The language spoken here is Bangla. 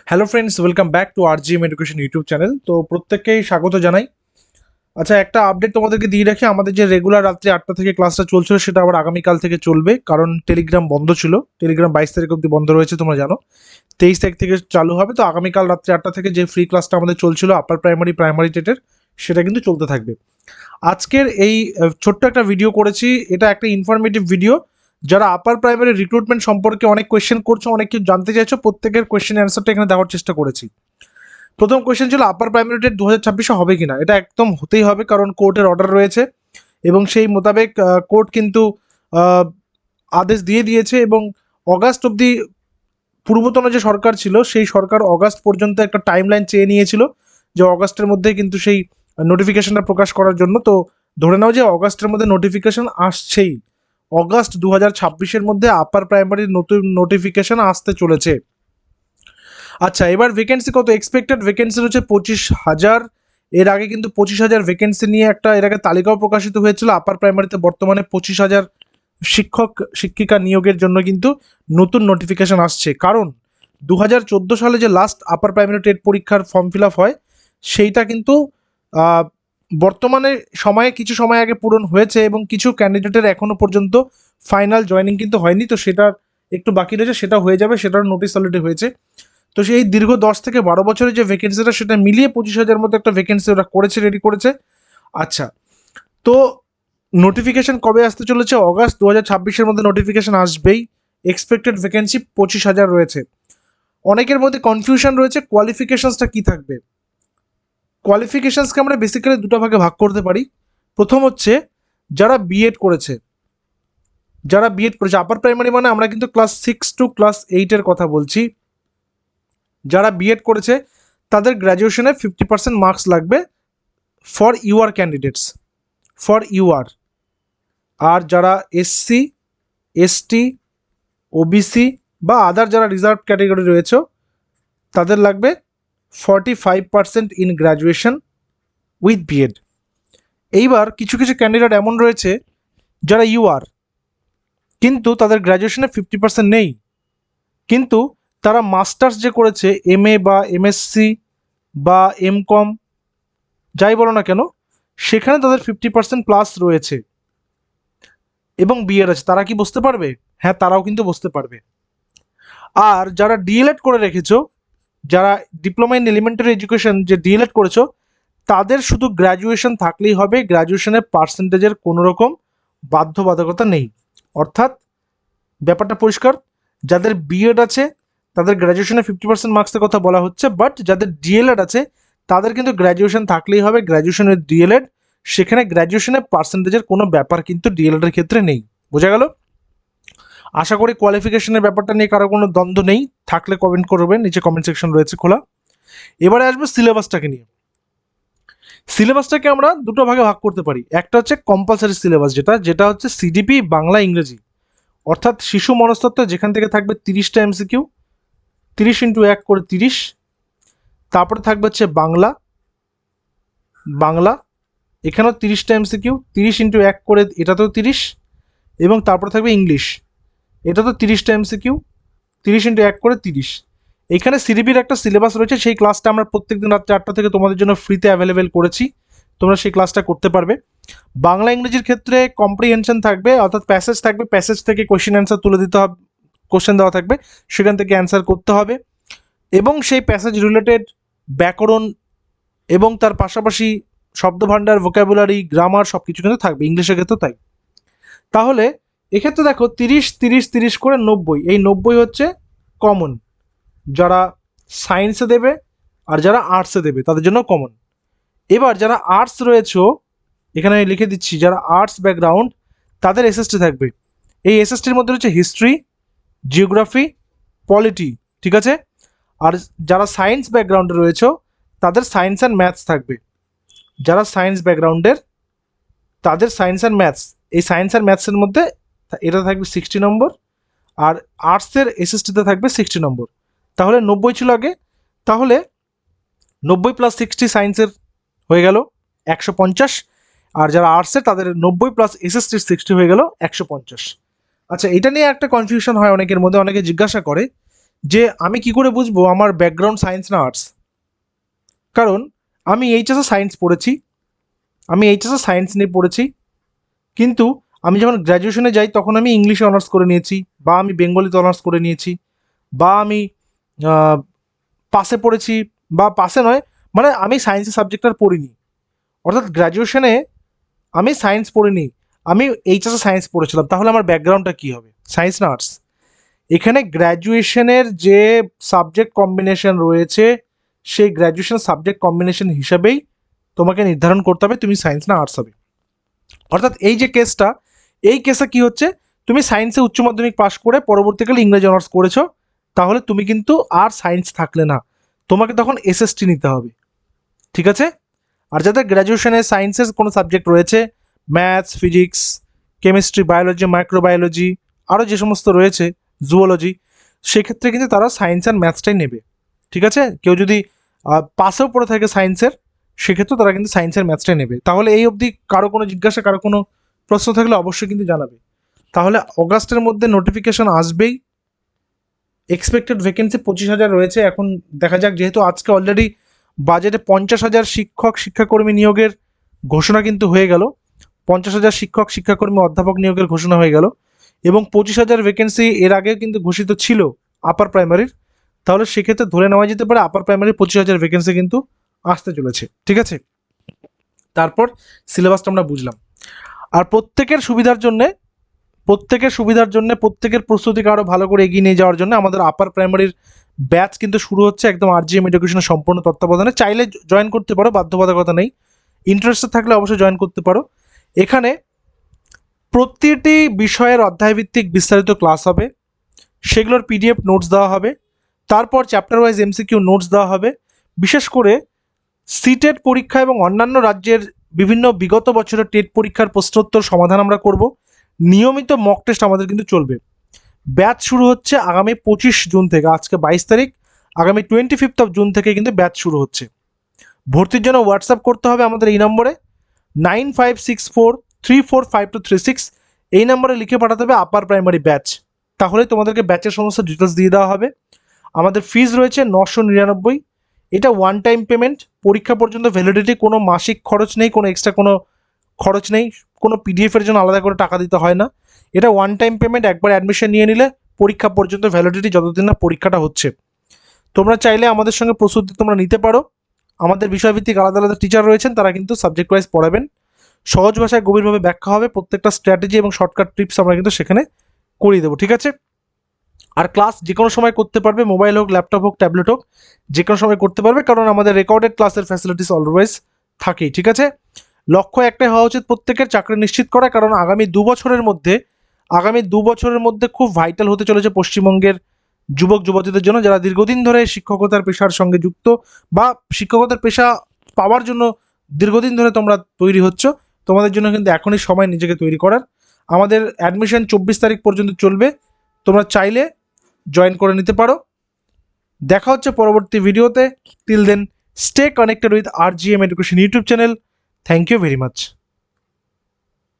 Hello friends, welcome back to RGM education YouTube channel. তো প্রত্যেককেই স্বাগত জানাই। আচ্ছা, একটা আপডেট তোমাদেরকে দিয়ে রাখি, আমাদের যে রেগুলার রাত্রি 8টা থেকে ক্লাসটা চলছিল সেটা আবার আগামীকাল থেকে চলবে, কারণ টেলিগ্রাম বন্ধ ছিল। টেলিগ্রাম 22 তারিখ অবধি বন্ধ রয়েছে, তোমরা জানো। 23 তারিখ থেকে চালু হবে। তো আগামীকাল রাত্রি 8টা থেকে যে ফ্রি ক্লাসটা আমাদের চলছিল আপার প্রাইমারি প্রাইমারি টেটের, সেটা কিন্তু চলতে থাকবে। আজকের এই ছোট্ট একটা ভিডিও করেছি, এটা একটা ইনফরমেটিভ ভিডিও। যারা আপার প্রাইমারি রিক্রুটমেন্ট সম্পর্কে অনেক কোয়েশ্চেন করছো, অনেক কিছু জানতে চাইছো, প্রত্যেকের কোয়েশ্চেন অ্যান্সারটা এখানে দেওয়ার চেষ্টা করেছি। প্রথম কোয়েশ্চেন ছিল আপার প্রাইমারি টেট 2026 হবে কিনা। এটা একদম হতেই হবে, কারণ কোর্টের অর্ডার রয়েছে এবং সেই মোতাবেক কোর্ট কিন্তু আহ, আদেশ দিয়ে দিয়েছে। এবং অগাস্ট অবধি পূর্বতন যে সরকার ছিল সেই সরকার অগাস্ট পর্যন্ত একটা টাইমলাইন চেয়ে নিয়েছিল, যে অগাস্টের মধ্যে কিন্তু সেই নোটিফিকেশনটা প্রকাশ করার জন্য। তো ধরে নাও যে অগাস্টের মধ্যে নোটিফিকেশন আসছেই। অগাস্ট 2026-এর মধ্যে আপার প্রাইমারির নতুন নোটিফিকেশন আসতে চলেছে। আচ্ছা, এবার ভ্যাকেন্সি কত এক্সপেক্টেড ভ্যাকেন্সি হচ্ছে 25,000। এর আগে কিন্তু 25,000 ভ্যাকেন্সি নিয়ে একটা এর আগে তালিকাও প্রকাশিত হয়েছিল। আপার প্রাইমারিতে বর্তমানে 25,000 শিক্ষক শিক্ষিকা নিয়োগের জন্য কিন্তু নতুন নোটিফিকেশন আসছে। কারণ 2014 সালে যে লাস্ট আপার প্রাইমারি টেট পরীক্ষার ফর্ম ফিল আপ হয়, সেইটা কিন্তু আহ, বর্তমানে সময়ে কিছু সময় আগে পূরণ হয়েছে এবং কিছু ক্যান্ডিডেটের এখনো পর্যন্ত ফাইনাল জয়েনিং কিন্তু হয়নি। তো সেটার একটু বাকি রয়েছে, সেটা হয়ে যাবে, সেটার নোটিশ অলরেডি হয়েছে। তো সেই দীর্ঘ 10 থেকে 12 বছরের যে ভ্যাকেন্সিটা, সেটা মিলিয়ে 25,000 মতো একটা ভ্যাকেন্সি ওরা করেছে, রেডি করেছে। আচ্ছা, তো নোটিফিকেশন কবে আসতে চলেছে? অগাস্ট 2026-এর মধ্যে নোটিফিকেশন আসবেই। এক্সপেক্টেড ভ্যাকেন্সি 25,000 রয়েছে। অনেকের মধ্যে কনফিউশন রয়েছে কোয়ালিফিকেশনসটা কি থাকবে। কোয়ালিফিকেশনসকে আমরা বেসিক্যালি দুটো ভাগে ভাগ করতে পারি। প্রথম হচ্ছে যারা বিএড করেছে। যারা বিএড করেছে আপার প্রাইমারি মানে আমরা কিন্তু ক্লাস 6 টু ক্লাস 8-এর কথা বলছি। যারা বিএড করেছে তাদের গ্র্যাজুয়েশনে 50% মার্কস লাগবে for UR candidates, for UR. আর যারা এসসি, এসটি, ওবিসি বা আদার যারা রিজার্ভ ক্যাটাগরি রয়েছে, তাদের লাগবে 45% ইন গ্র্যাজুয়েশন উইথ বিএড। এইবার কিছু কিছু ক্যান্ডিডেট এমন রয়েছে যারা ইউআর, কিন্তু তাদের গ্র্যাজুয়েশনে 50% নেই, কিন্তু তারা মাস্টার্স যে করেছে, এমএ বা এমএসসি বা এমকম যাই বলো না কেন, সেখানে তাদের 50% প্লাস রয়েছে এবং বিএড আছে। তারা কি বসতে পারবে? হ্যাঁ, তারাও কিন্তু বসতে পারবে। আর যারা ডিএলএড করে রেখেছো, যারা ডিপ্লোমা ইন এলিমেন্টারি এডুকেশন যে ডিএলএড করেছো, তাদের শুধু গ্র্যাজুয়েশন থাকলেই হবে। গ্র্যাজুয়েশনের পার্সেন্টেজের কোনো রকম বাধ্যবাধকতা নেই। অর্থাৎ ব্যাপারটা পরিষ্কার, যাদের বিএড আছে তাদের গ্র্যাজুয়েশনে 50% মার্কসের কথা বলা হচ্ছে, বাট যাদের ডিএলএড আছে তাদের কিন্তু গ্র্যাজুয়েশন থাকলেই হবে। গ্র্যাজুয়েশনের ডিএলএড, সেখানে গ্র্যাজুয়েশনের পার্সেন্টেজের কোনো ব্যাপার কিন্তু ডিএলএডের ক্ষেত্রে নেই। বোঝা গেল? আশা করি কোয়ালিফিকেশনের ব্যাপারটা নিয়ে কারো কোনো দ্বন্দ্ব নেই। থাকলে কমেন্ট করবেন, নিচে কমেন্ট সেকশন রয়েছে খোলা। এবারে আসবো সিলেবাসটাকে নিয়ে। সিলেবাসটাকে আমরা দুটো ভাগে ভাগ করতে পারি। একটা হচ্ছে কম্পালসারি সিলেবাস, যেটা যেটা হচ্ছে সিডিপি বাংলা ইংরেজি, অর্থাৎ শিশু মনস্তত্ত্ব, যেখান থেকে থাকবে 30টা এমসিকিউ, 30 × 1 করে 30। তারপরে থাকবে হচ্ছে বাংলা, বাংলা এখানেও 30টা এমসিকিউ, 30 × 1 করে এটাতেও 30। এবং তারপরে থাকবে ইংলিশ, এটা তো 30টা এমসিকিউ, 30 × 1 করে 30। এখানে সিডিপির একটা সিলেবাস রয়েছে, সেই ক্লাসটা আমরা প্রত্যেকদিন রাত 4টা থেকে তোমাদের জন্য ফ্রিতে অ্যাভেলেবেল করেছি, তোমরা সেই ক্লাসটা করতে পারবে। বাংলা ইংরেজির ক্ষেত্রে কম্প্রিহেনশন থাকবে, অর্থাৎ প্যাসেজ থাকবে, প্যাসেজ থেকে কোয়েশ্চেন অ্যান্সার তুলে দিতে হবে, কোশ্চেন দেওয়া থাকবে, সেখান থেকে অ্যান্সার করতে হবে। এবং সেই প্যাসেজ রিলেটেড ব্যাকরণ এবং তার পাশাপাশি শব্দভাণ্ডার, ভোকাবুলারি, গ্রামার সব কিছু কিন্তু থাকবে, ইংলিশের ক্ষেত্রেও তাই। তাহলে এক্ষেত্রে দেখো 30 30 30 করে 90, এই 90 হচ্ছে কমন, যারা সায়েন্সে দেবে আর যারা আর্টসে দেবে তাদের জন্য কমন। এবার যারা আর্টস রয়েছে, এখানে আমি লিখে দিচ্ছি, যারা আর্টস ব্যাকগ্রাউন্ড তাদের এসএসটি থাকবে। এই এসএসটির মধ্যে রয়েছে হিস্ট্রি, জিওগ্রাফি, পলিটি, ঠিক আছে। আর যারা সায়েন্স ব্যাকগ্রাউন্ডে রয়েছে তাদের সায়েন্স অ্যান্ড ম্যাথস থাকবে। যারা সায়েন্স ব্যাকগ্রাউন্ডের তাদের সায়েন্স অ্যান্ড ম্যাথস, এই সায়েন্স অ্যান্ড ম্যাথসের মধ্যে এটা থাকবে 60 নম্বর, আর আর্টসের এসএসটিতে থাকবে 60 নম্বর। তাহলে 90 ছিল আগে, তাহলে 90 + 60 সায়েন্সের হয়ে গেল 150। আর যারা আর্টসের তাদের 90 + এসএসটির 60 হয়ে গেল 150। আচ্ছা, এটা নিয়ে একটা কনফিউশন হয় অনেকের মধ্যে, অনেকে জিজ্ঞাসা করে যে আমি কি করে বুঝবো আমার ব্যাকগ্রাউন্ড সায়েন্স না আর্টস? কারণ আমি এইচএসে সায়েন্স পড়েছি, আমি এইচএসে সায়েন্স নিয়ে পড়েছি, কিন্তু আমি যখন গ্র্যাজুয়েশনে যাই তখন আমি ইংলিশে অনার্স করে নিয়েছি, বা আমি বেঙ্গলিতে অনার্স করে নিয়েছি, বা আমি পাসে পড়েছি, বা পাসে নয়, মানে আমি সায়েন্সের সাবজেক্ট আর পড়িনি। অর্থাৎ গ্র্যাজুয়েশনে আমি সায়েন্স পড়িনি, আমি এইচএসে সায়েন্স পড়েছিলাম। তাহলে আমার ব্যাকগ্রাউন্ডটা কী হবে, সায়েন্স না আর্টস? এখানে গ্র্যাজুয়েশনের যে সাবজেক্ট কম্বিনেশন রয়েছে সেই গ্র্যাজুয়েশন সাবজেক্ট কম্বিনেশন হিসাবেই তোমাকে নির্ধারণ করতে হবে তুমি সায়েন্স না আর্টস হবে। অর্থাৎ এই যে কেসটা, এই কেসে কি হচ্ছে, তুমি সায়েন্সে উচ্চ মাধ্যমিক পাশ করে পরবর্তীকালে ইংরেজি অনার্স করেছো, তাহলে তুমি কিন্তু আর সায়েন্স থাকলে না, তোমাকে তখন এসএসটি নিতে হবে। ঠিক আছে? আর যাদের গ্র্যাজুয়েশনে সায়েন্সের কোনো সাবজেক্ট রয়েছে, maths, physics, chemistry, biology, microbiology, আরও যে সমস্ত রয়েছে, জুওলজি, সেক্ষেত্রে কিন্তু তারা সায়েন্স অ্যান্ড ম্যাথসটাই নেবে। ঠিক আছে? কেউ যদি পাশেও পড়ে থাকে সায়েন্সের, সেক্ষেত্রে তারা কিন্তু সায়েন্সের ম্যাথসটাই নেবে। তাহলে এই অবধি কারো কোনো জিজ্ঞাসা, কারো কোনো প্রশ্ন থাকলে অবশ্যই কিন্তু জানাবে। তাহলে অগাস্টের মধ্যে নোটিফিকেশন আসবেই। এক্সপেক্টেড ভ্যাকেন্সি 25,000 রয়েছে। এখন দেখা যাক, যেহেতু আজকে অলরেডি বাজেটে 50,000 শিক্ষক শিক্ষাকর্মী নিয়োগের ঘোষণা কিন্তু হয়ে গেল, 50,000 শিক্ষক শিক্ষাকর্মী অধ্যাপক নিয়োগের ঘোষণা হয়ে গেল, এবং 25,000 ভ্যাকেন্সি এর আগেও কিন্তু ঘোষিত ছিল আপার প্রাইমারির। তাহলে সেক্ষেত্রে ধরে নেওয়া যেতে পারে আপার প্রাইমারির 25,000 ভ্যাকেন্সি কিন্তু আসতে চলেছে। ঠিক আছে? তারপর সিলেবাসটা আমরা বুঝলাম। আর প্রত্যেকের সুবিধার জন্যে, প্রত্যেকের প্রস্তুতিকে আরও ভালো করে এগিয়ে নিয়ে যাওয়ার জন্য আমাদের আপার প্রাইমারির ব্যাচ কিন্তু শুরু হচ্ছে একদম আরজিএম এডুকেশনের সম্পূর্ণ তত্ত্বাবধানে। চাইলে জয়েন করতে পারো, বাধ্যবাধকতা নেই, ইন্টারেস্টেড থাকলে অবশ্যই জয়েন করতে পারো। এখানে প্রতিটি বিষয়ের অধ্যায়ভিত্তিক বিস্তারিত ক্লাস হবে, সেগুলোর পিডিএফ নোটস দেওয়া হবে, তারপর চ্যাপ্টার ওয়াইজ এমসিকিউ নোটস দেওয়া হবে। বিশেষ করে সিটেট পরীক্ষা এবং অন্যান্য রাজ্যের বিভিন্ন বিগত বছরের টেট পরীক্ষার প্রশ্নোত্তর সমাধান আমরা করব। নিয়মিত মক টেস্ট আমাদের কিন্তু চলবে। ব্যাচ শুরু হচ্ছে আগামী 25 জুন থেকে, আজকে 22 তারিখ, আগামী 25 জুন থেকে কিন্তু ব্যাচ শুরু হচ্ছে। ভর্তির জন্য হোয়াটসঅ্যাপ করতে হবে আমাদের এই নম্বরে 9564345236, এই নম্বরে লিখে পাঠাতে হবে আপার প্রাইমারি ব্যাচ। তাহলে তোমাদেরকে ব্যাচের সমস্ত ডিটেলস দিয়ে দেওয়া হবে। আমাদের ফিজ রয়েছে 999, এটা ওয়ান টাইম পেমেন্ট, পরীক্ষা পর্যন্ত ভ্যালিডিটি, কোনো মাসিক খরচ নেই, কোনো এক্সট্রা কোনো খরচ নেই, কোনো পিডিএফের জন্য আলাদা করে টাকা দিতে হয় না। এটা ওয়ান টাইম পেমেন্ট, একবার অ্যাডমিশন নিয়ে নিলে পরীক্ষা পর্যন্ত ভ্যালিডিটি, যতদিন না পরীক্ষাটা হচ্ছে। তোমরা চাইলে আমাদের সঙ্গে প্রস্তুতি তোমরা নিতে পারো। আমাদের বিষয়ভিত্তিক আলাদা আলাদা টিচার রয়েছেন, তারা কিন্তু সাবজেক্ট ওয়াইজ পড়াবেন। সহজ ভাষায় গভীরভাবে ব্যাখ্যা হবে, প্রত্যেকটা স্ট্র্যাটেজি এবং শর্টকাট টিপস আমরা কিন্তু সেখানে করিয়ে দেবো। ঠিক আছে? আর ক্লাস যে কোনো সময় করতে পারবে, মোবাইল হোক, ল্যাপটপ হোক, ট্যাবলেট হোক, যে কোনো সময় করতে পারবে, কারণ আমাদের রেকর্ডেড ক্লাসের ফ্যাসিলিটিস অলওয়েজ থাকেই। ঠিক আছে? লক্ষ্য একটাই হওয়া উচিত, প্রত্যেকের চাকরি নিশ্চিত করা, কারণ আগামী 2 বছরের মধ্যে খুব ভাইটাল হতে চলেছে পশ্চিমবঙ্গের যুবক যুবতীদের জন্য, যারা দীর্ঘদিন ধরে শিক্ষকতার পেশার সঙ্গে যুক্ত, বা শিক্ষকতার পেশা পাওয়ার জন্য দীর্ঘদিন ধরে তোমরা তৈরি হচ্ছ। তোমাদের জন্য কিন্তু এখনই সময় নিজেকে তৈরি করার। আমাদের অ্যাডমিশন 24 তারিখ পর্যন্ত চলবে, তোমরা চাইলে জয়েন করে নিতে পারো। দেখা হচ্ছে পরবর্তী ভিডিওতে। Till then, stay connected with RGM education YouTube channel. Thank you very much.